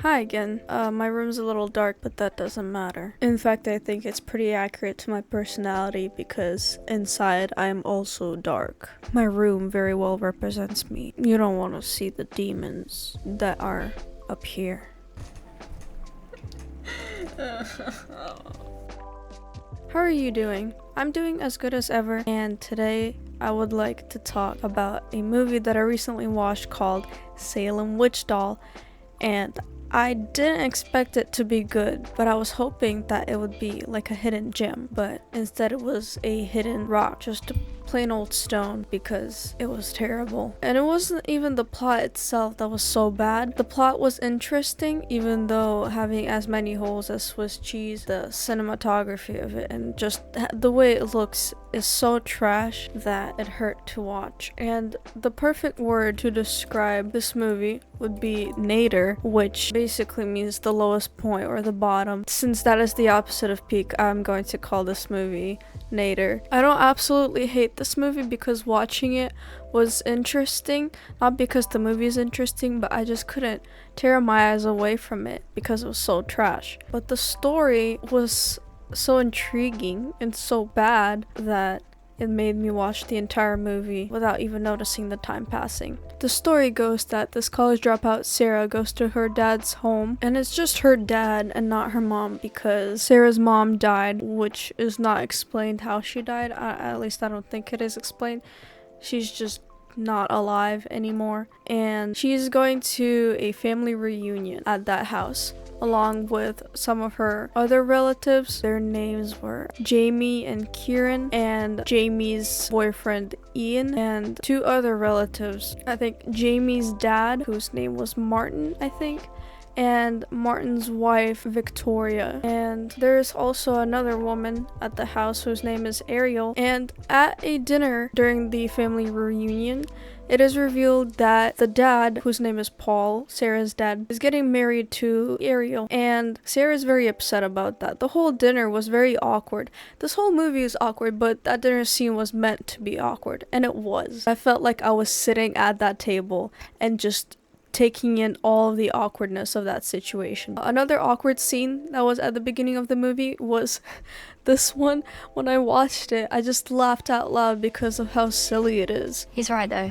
Hi again. My room's a little dark, but that doesn't matter. In fact, I think it's pretty accurate to my personality because inside I am also dark. My room very well represents me. You don't want to see the demons that are up here. How are you doing? I'm doing as good as ever, and today I would like to talk about a movie that I recently watched called Salem Witch Doll, and I didn't expect it to be good, but I was hoping that it would be like a hidden gem, but instead it was a hidden rock, just a plain old stone, because it was terrible. And it wasn't even the plot itself that was so bad. The plot was interesting, even though having as many holes as Swiss cheese. The cinematography of it and just the way it looks is so trash that it hurt to watch. And the perfect word to describe this movie would be nadir, which basically means the lowest point or the bottom. Since that is the opposite of peak, I'm going to call this movie nadir. I don't absolutely hate this movie because watching it was interesting, not because the movie is interesting, but I just couldn't tear my eyes away from it because it was so trash. But the story was so intriguing and so bad that it made me watch the entire movie without even noticing the time passing. The story goes that this college dropout Sarah goes to her dad's home, and it's just her dad and not her mom because Sarah's mom died, which is not explained how she died. At least I don't think it is explained. She's just not alive anymore, and she's going to a family reunion at that house along with some of her other relatives. Their names were Jamie and Kieran, and Jamie's boyfriend Ian, and two other relatives. I think Jamie's dad, whose name was Martin, I think, and Martin's wife Victoria. And there's also another woman at the house whose name is Ariel. And at a dinner during the family reunion, it is revealed that the dad, whose name is Paul, Sarah's dad, is getting married to Ariel, and Sarah's very upset about that. The whole dinner was very awkward. This whole movie is awkward, but that dinner scene was meant to be awkward, and it was. I felt like I was sitting at that table and just taking in all of the awkwardness of that situation. Another awkward scene that was at the beginning of the movie was this one. When I watched it, I just laughed out loud because of how silly it is. He's right though.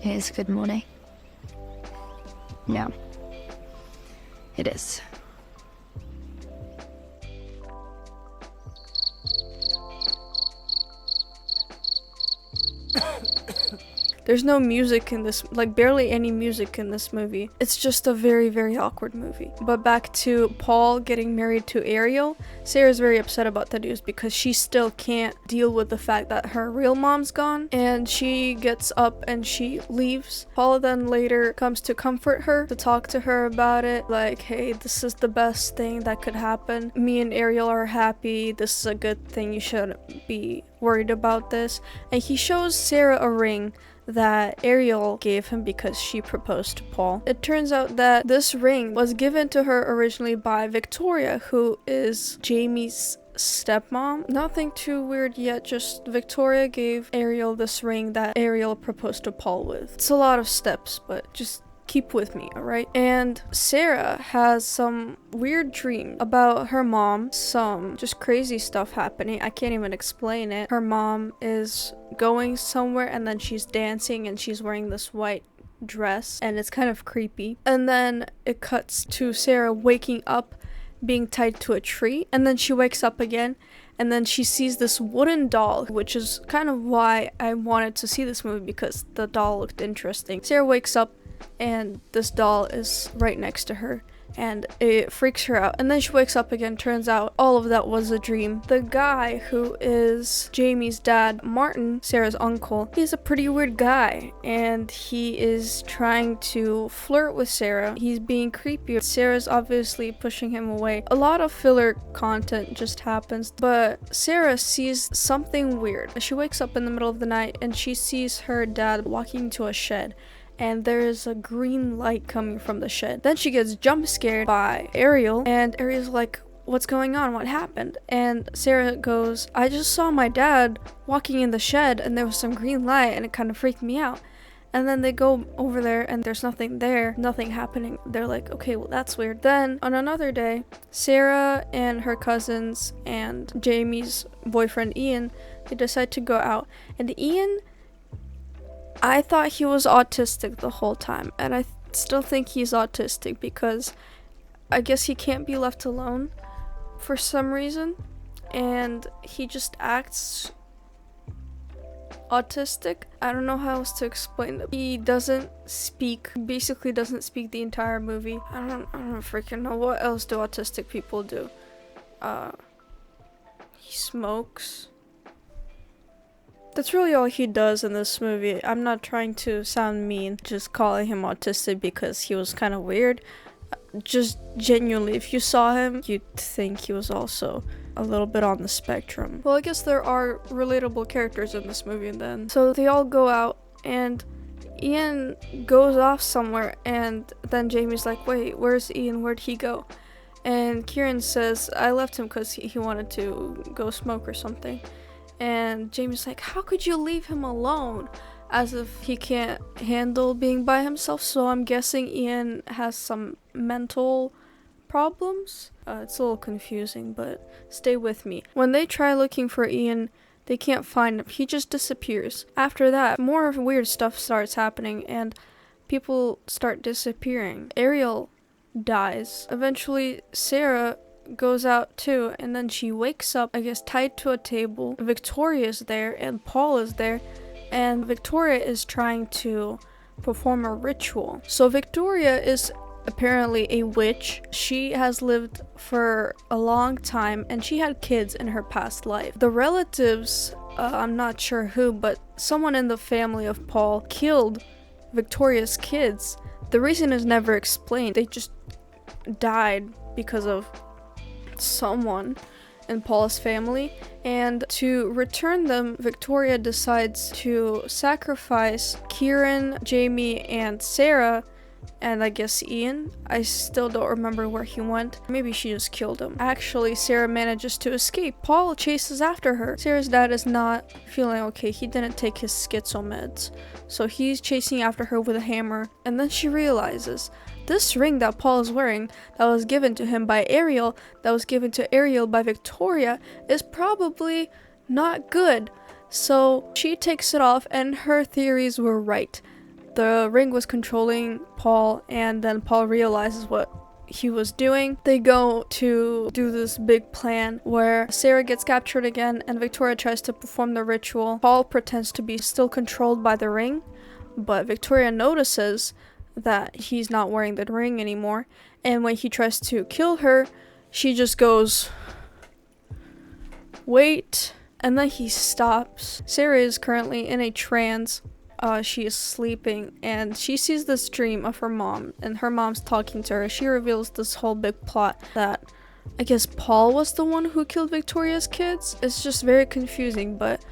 It is good morning. Yeah. It is. There's no music in this, like barely any music in this movie. It's just a very, very awkward movie. But back to Paul getting married to Ariel. Sarah's very upset about the news because she still can't deal with the fact that her real mom's gone. And she gets up and she leaves. Paul then later comes to comfort her, to talk to her about it. Like, hey, this is the best thing that could happen. Me and Ariel are happy. This is a good thing. You shouldn't be worried about this. And he shows Sarah a ring that Ariel gave him because she proposed to Paul. It turns out that this ring was given to her originally by Victoria, who is Jamie's stepmom. Nothing too weird yet, just Victoria gave Ariel this ring that Ariel proposed to Paul with. It's a lot of steps, but just keep with me, alright? And Sarah has some weird dream about her mom, some just crazy stuff happening. I can't even explain it. Her mom is going somewhere and then she's dancing and she's wearing this white dress and it's kind of creepy. And then it cuts to Sarah waking up being tied to a tree, and then she wakes up again and then she sees this wooden doll, which is kind of why I wanted to see this movie, because the doll looked interesting. Sarah wakes up and this doll is right next to her and it freaks her out, and then she wakes up again. Turns out all of that was a dream. The guy who is Jamie's dad, Martin, Sarah's uncle, he's a pretty weird guy and he is trying to flirt with Sarah. He's being creepy. Sarah's obviously pushing him away. A lot of filler content just happens, but Sarah sees something weird. She wakes up in the middle of the night and she sees her dad walking to a shed, and there's a green light coming from the shed. Then she gets jump scared by Ariel, and Ariel's like, what's going on? What happened? And Sarah goes, I just saw my dad walking in the shed and there was some green light and it kind of freaked me out. And then they go over there and there's nothing there, nothing happening. They're like, okay, well, that's weird. Then on another day, Sarah and her cousins and Jamie's boyfriend Ian, they decide to go out. And Ian, I thought he was autistic the whole time. And I still think he's autistic because I guess he can't be left alone for some reason. And he just acts autistic. I don't know how else to explain it. He doesn't speak, basically doesn't speak the entire movie. I don't freaking know. What else do autistic people do? He smokes. That's really all he does in this movie. I'm not trying to sound mean, just calling him autistic because he was kind of weird. Just genuinely, if you saw him, you'd think he was also a little bit on the spectrum. Well, I guess there are relatable characters in this movie then. So they all go out and Ian goes off somewhere and then Jamie's like, wait, where's Ian? Where'd he go? And Kieran says, I left him because he wanted to go smoke or something. And Jamie's like, how could you leave him alone? As if he can't handle being by himself. So I'm guessing Ian has some mental problems. It's a little confusing, but stay with me. When they try looking for Ian, they can't find him. He just disappears. After that, more weird stuff starts happening and people start disappearing. Ariel dies. Eventually, Sarah goes out too, and then she wakes up, I guess, tied to a table. Victoria's there and Paul is there, and Victoria is trying to perform a ritual. So Victoria is apparently a witch. She has lived for a long time and she had kids in her past life. The relatives, I'm not sure who, but someone in the family of Paul killed Victoria's kids. The reason is never explained. They just died because of someone in Paul's family, and to return them, Victoria decides to sacrifice Kieran, Jamie, and Sarah, and I guess Ian. I still don't remember where he went. Maybe she just killed him. Actually, Sarah manages to escape. Paul chases after her. Sarah's dad is not feeling okay. He didn't take his schizo meds, so he's chasing after her with a hammer, and then she realizes this ring that Paul is wearing, that was given to him by Ariel, that was given to Ariel by Victoria, is probably not good. So she takes it off, and her theories were right. The ring was controlling Paul, and then Paul realizes what he was doing. They go to do this big plan where Sarah gets captured again, and Victoria tries to perform the ritual. Paul pretends to be still controlled by the ring, but Victoria notices that he's not wearing the ring anymore, and when he tries to kill her, she just goes, wait, and then he stops. Sarah is currently in a trance. She is sleeping and she sees this dream of her mom, and her mom's talking to her. She reveals this whole big plot that I guess Paul was the one who killed Victoria's kids. It's just very confusing, but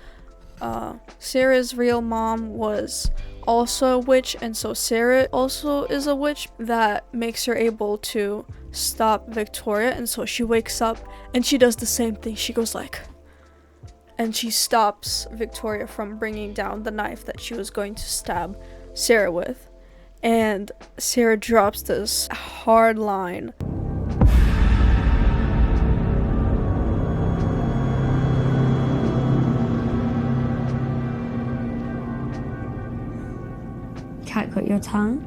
Sarah's real mom was also a witch, and so Sarah also is a witch. That makes her able to stop Victoria, and so she wakes up and she does the same thing. She goes like, and she stops Victoria from bringing down the knife that she was going to stab Sarah with, and Sarah drops this hard line. Cat got your tongue?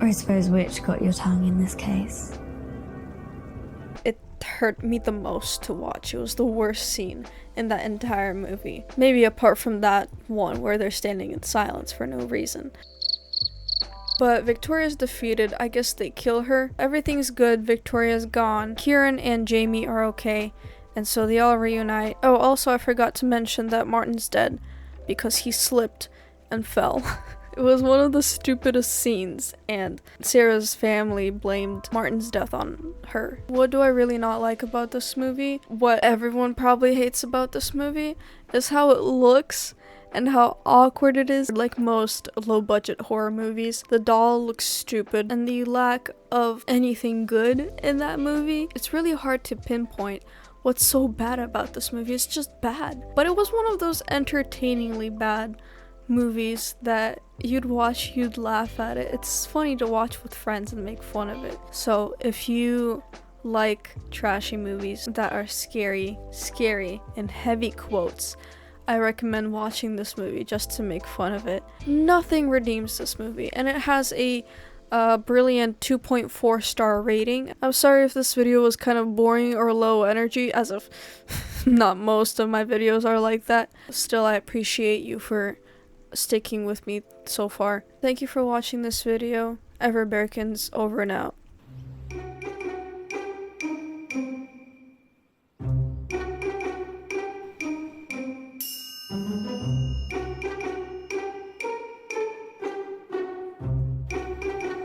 Or I suppose witch got your tongue in this case. It hurt me the most to watch. It was the worst scene in that entire movie. Maybe apart from that one where they're standing in silence for no reason. But Victoria's defeated. I guess they kill her. Everything's good. Victoria's gone. Kieran and Jamie are okay, and so they all reunite. Oh, also I forgot to mention that Martin's dead because he slipped and fell. It was one of the stupidest scenes, and Sarah's family blamed Martin's death on her. What do I really not like about this movie? What everyone probably hates about this movie is how it looks and how awkward it is. Like most low-budget horror movies, the doll looks stupid, and the lack of anything good in that movie, it's really hard to pinpoint what's so bad about this movie. It's just bad. But it was one of those entertainingly bad movies that you'd watch, you'd laugh at it. It's funny to watch with friends and make fun of it. So if you like trashy movies that are scary, and heavy quotes, I recommend watching this movie just to make fun of it. Nothing redeems this movie, and it has a brilliant 2.4 star rating. I'm sorry if this video was kind of boring or low energy, as if not most of my videos are like that. Still, I appreciate you for sticking with me so far. Thank you for watching this video. Everbearkins over and out.